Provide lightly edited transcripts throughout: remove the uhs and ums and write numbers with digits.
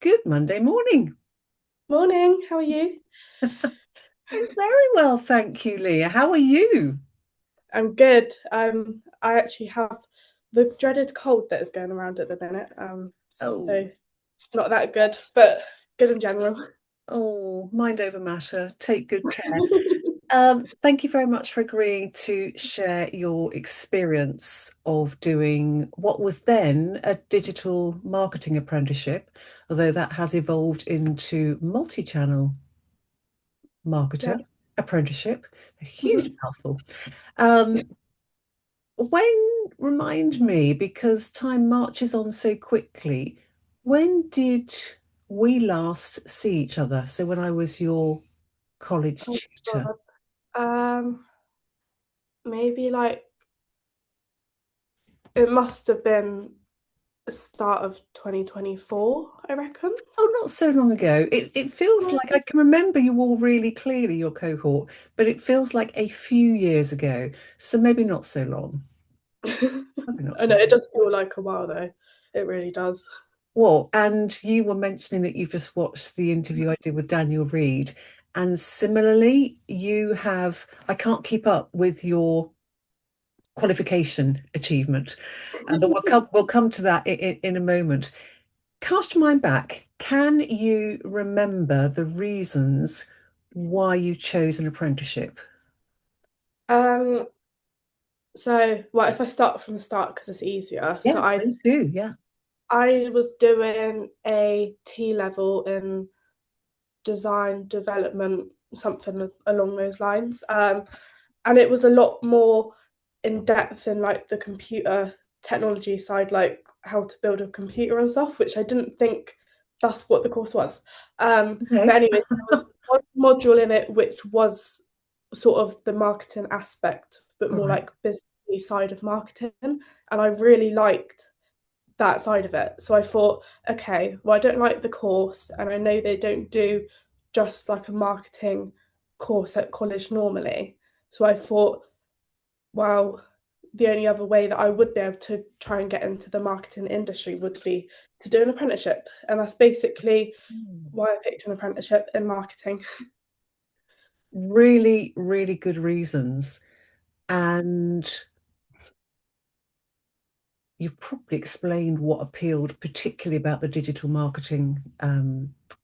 good Monday morning. Morning, how are you? I'm very well, thank you, Leah. How are you? I'm good. I actually have the dreaded cold that is going around at the minute. Oh, So not that good, but good in general. oh, mind over matter. Take good care. Thank you very much for agreeing to share your experience of doing what was then a digital marketing apprenticeship, although that has evolved into multi-channel Yeah. marketer apprenticeship. A huge Mhm. mouthful. Um, remind me, because time marches on so quickly, when did we last see each other? So when I was your college Oh tutor. God. Maybe like it must have been the start of 2024, I reckon. Oh, not so long ago. It feels like I can remember you all really clearly, your cohort, but it feels like a few years ago. So maybe not so long. Maybe not I so know it long. does feel like a while though. It really does. Well, and you were mentioning that you've just watched the interview I did with Daniel Reed. And similarly, I can't keep up with your qualification achievement. But we'll come to that in a moment. Cast your mind back. Can you remember the reasons why you chose an apprenticeship? Um, well, if I start from the start because it's easier. Yeah, please do. Yeah. I was doing a T level in design development, something along those lines. And it was a lot more in depth in like the computer technology side, like how to build a computer and stuff, which I didn't think that's what the course was. But Okay. anyway, there was one module in it which was sort of the marketing aspect, but All more right. like business side of marketing. And I really liked that side of it. So I thought, okay, well, I don't like the course, and I know they don't do just like a marketing course at college normally. So I thought, well, the only other way that I would be able to try and get into the marketing industry would be to do an apprenticeship. And that's basically Hmm. why I picked an apprenticeship in marketing. Really, really good reasons. And you've probably explained what appealed particularly about the digital marketing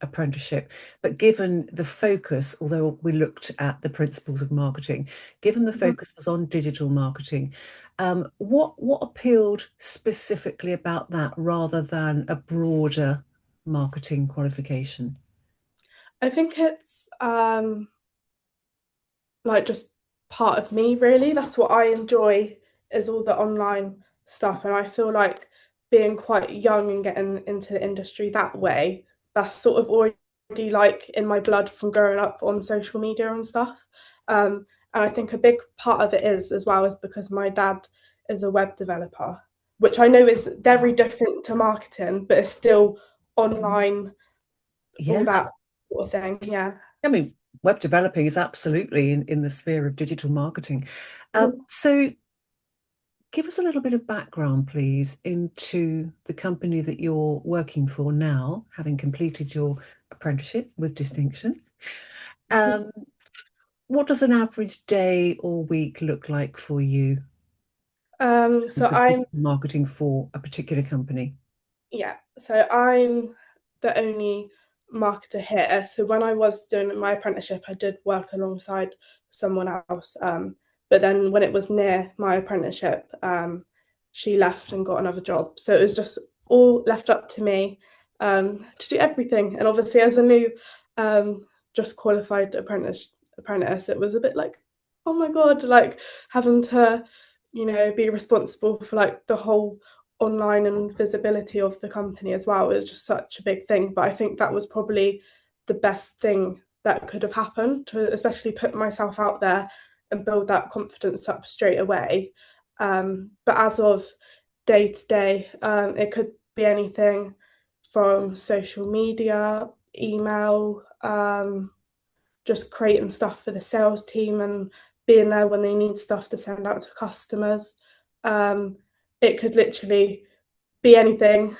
apprenticeship. But given the focus, although we looked at the principles of marketing, given the focus was on digital marketing, what appealed specifically about that rather than a broader marketing qualification? I think it's like just part of me really. That's what I enjoy is all the online stuff, and I feel like being quite young and getting into the industry that way, that's sort of already like in my blood from growing up on social media and stuff. And I think a big part of it is as well is because my dad is a web developer, which I know is very different to marketing, but it's still online, all Yeah, that sort of thing. Yeah. I mean, web developing is absolutely in the sphere of digital marketing. Mhm. So give us a little bit of background, please, into the company that you're working for now, having completed your apprenticeship with distinction. Um, what does an average day or week look like for you So for I'm digital marketing for a particular company? Yeah, so I'm the only marketer here. So when I was doing my apprenticeship, I did work alongside someone else. But then when it was near my apprenticeship, she left and got another job. So it was just all left up to me to do everything. And obviously, as a new just qualified apprentice, it was a bit like, oh my God, like having to, be responsible for like the whole online and visibility of the company as well is just such a big thing. But I think that was probably the best thing that could have happened to especially put myself out there and build that confidence up straight away. But as of day to day, it could be anything from social media, email, just creating stuff for the sales team and being there when they need stuff to send out to customers. Um, it could literally be anything.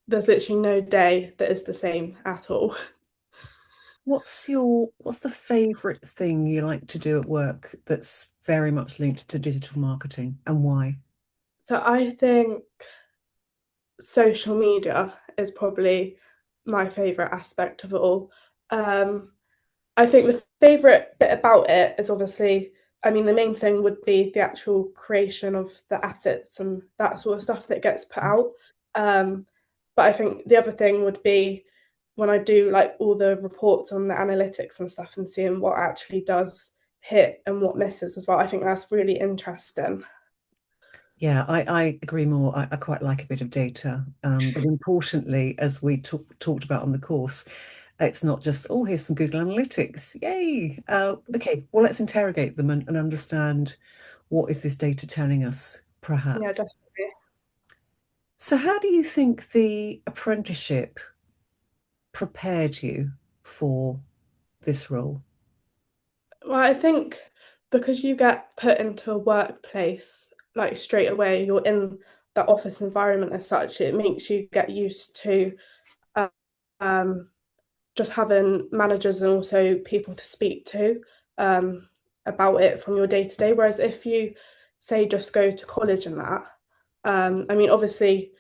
there's literally no day that is the same at all. What's the favorite thing you like to do at work that's very much linked to digital marketing, and why? So I think social media is probably my favorite aspect of it all. Um, I think the favorite bit about it is obviously, I mean, the main thing would be the actual creation of the assets and that sort of stuff that gets put out. Um, but I think the other thing would be when I do like all the reports on the analytics and stuff and seeing what actually does hit and what misses as well. I think that's really interesting. Yeah, I agree more. I quite like a bit of data. But importantly, as we talked about on the course, it's not just, oh, here's some Google Analytics. Yay. Okay, well, let's interrogate them and understand what is this data telling us, Yeah, perhaps. definitely. So how do you think the apprenticeship prepared you for this role? Well, I think because you get put into a workplace like straight away, you're in the office environment as such, it makes you get used to uh, um, just having managers and also people to speak to um, about it from your day to day. Whereas if you say just go to college and that, I mean, obviously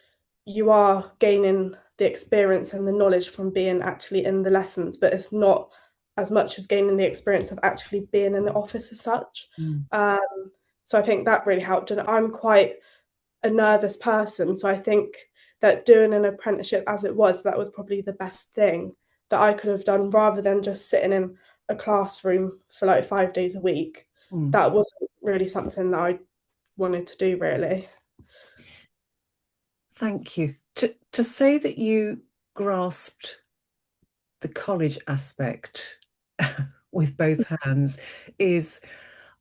you are gaining the experience and the knowledge from being actually in the lessons, but it's not as much as gaining the experience of actually being in the office as such. Mm, Um, so I think that really helped. And I'm quite a nervous person. So I think that doing an apprenticeship as it was, that was probably the best thing that I could have done rather than just sitting in a classroom for like 5 days a week. mm. That wasn't really something that I wanted to do, really. Thank you. To say that you grasped the college aspect with both hands is,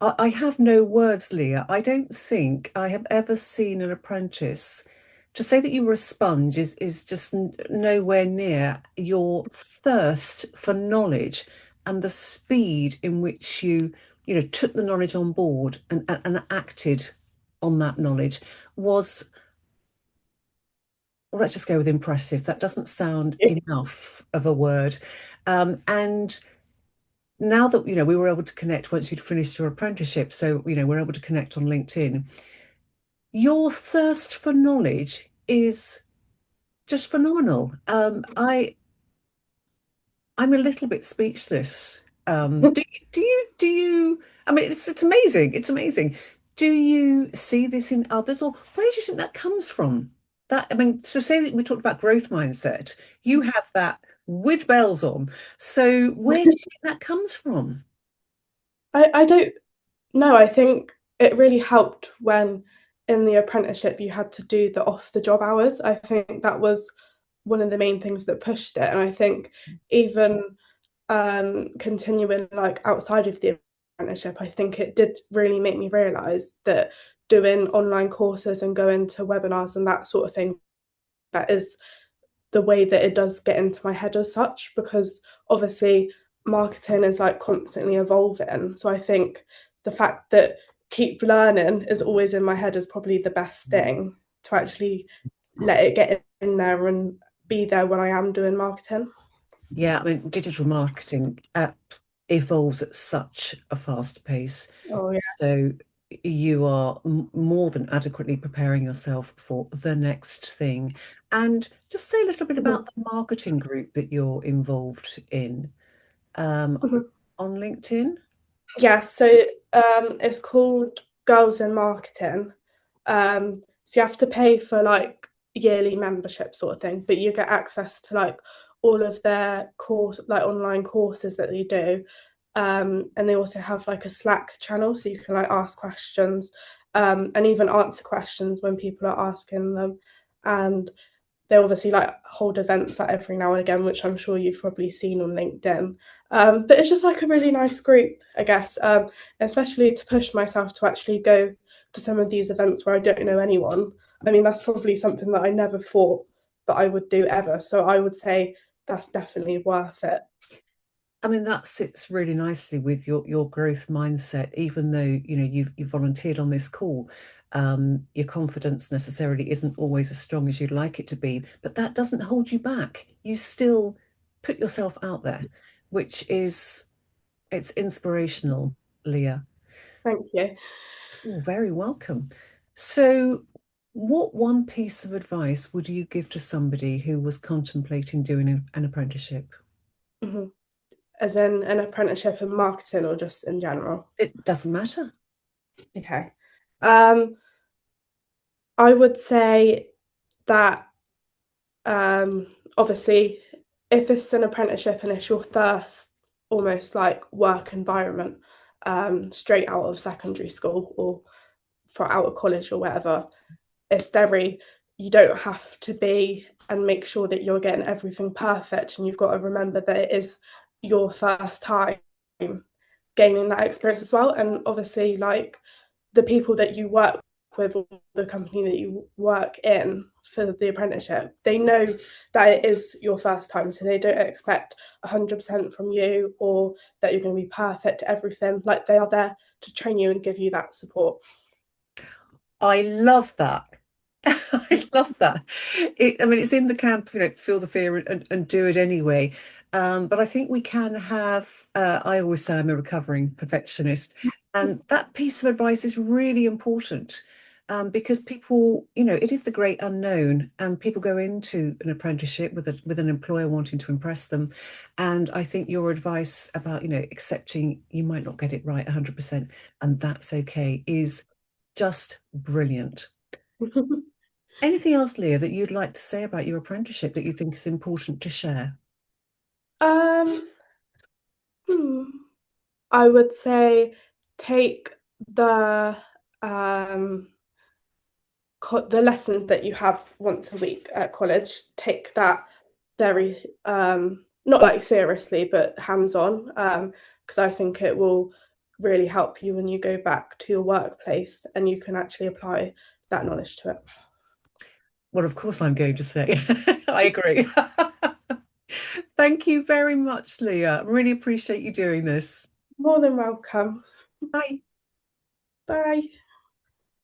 I have no words, Leah. I don't think I have ever seen an apprentice. To say that you were a sponge is just nowhere near your thirst for knowledge and the speed in which you took the knowledge on board and acted on that knowledge was, well, let's just go with impressive. That doesn't sound enough of a word. And now that we were able to connect once you'd finished your apprenticeship, so we're able to connect on LinkedIn. Your thirst for knowledge is just phenomenal. I'm a little bit speechless. Do you? I mean, it's amazing. It's amazing. Do you see this in others, or where do you think that comes from? That, I mean, to say that we talked about growth mindset, you have that with bells on. So where do you think that comes from? I don't know. I think it really helped when in the apprenticeship you had to do the off the job hours. I think that was one of the main things that pushed it. And I think even continuing like outside of the apprenticeship, I think it did really make me realise that doing online courses and going to webinars and that sort of thing, that is the way that it does get into my head as such, because obviously marketing is like constantly evolving. So I think the fact that keep learning is always in my head is probably the best thing to actually let it get in there and be there when I am doing marketing. Yeah, I mean, digital marketing evolves at such a fast pace. Oh yeah. So you are more than adequately preparing yourself for the next thing. And just say a little bit about Mhm. the marketing group that you're involved in um, Mhm. on LinkedIn. Yeah, so it's called Girls in Marketing. So you have to pay for like yearly membership sort of thing, but you get access to like all of their course, like online courses that they do. And they also have like a Slack channel, so you can like ask questions, and even answer questions when people are asking them. And they obviously like hold events like every now and again, which I'm sure you've probably seen on LinkedIn. But it's just like a really nice group, I guess, especially to push myself to actually go to some of these events where I don't know anyone. I mean, that's probably something that I never thought that I would do ever. So I would say that's definitely worth it. I mean, that sits really nicely with your growth mindset, even though, you've volunteered on this call. Your confidence necessarily isn't always as strong as you'd like it to be, but that doesn't hold you back. You still put yourself out there, which is it's inspirational, Leah. Thank you. You're very welcome. So, what one piece of advice would you give to somebody who was contemplating doing an apprenticeship? hmm As in an apprenticeship in marketing or just in general? It doesn't matter. Okay. Um, I would say that obviously, if it's an apprenticeship and it's your first almost like work environment, straight out of secondary school or for out of college or whatever, it's very, you don't have to be and make sure that you're getting everything perfect. And you've got to remember that it is your first time gaining that experience as well. And obviously, like the people that you work with or the company that you work in for the apprenticeship, they know that it is your first time. So they don't expect 100% from you or that you're going to be perfect at everything. Like they are there to train you and give you that support. I love that. I love that. I mean, it's in the camp, feel the fear and do it anyway. But I think we can have, I always say I'm a recovering perfectionist, and that piece of advice is really important because people, it is the great unknown, and people go into an apprenticeship with an employer wanting to impress them. And I think your advice about, accepting you might not get it right 100%, and that's okay, is just brilliant. Anything else, Leah, that you'd like to say about your apprenticeship that you think is important to share? um, hmm, I would say take the um the lessons that you have once a week at college, take that very not like seriously but hands on, because I think it will really help you when you go back to your workplace and you can actually apply that knowledge to it. Well, of course, I'm going to say I agree. Thank you very much, Leah. Really appreciate you doing this. More than welcome. Bye. Bye.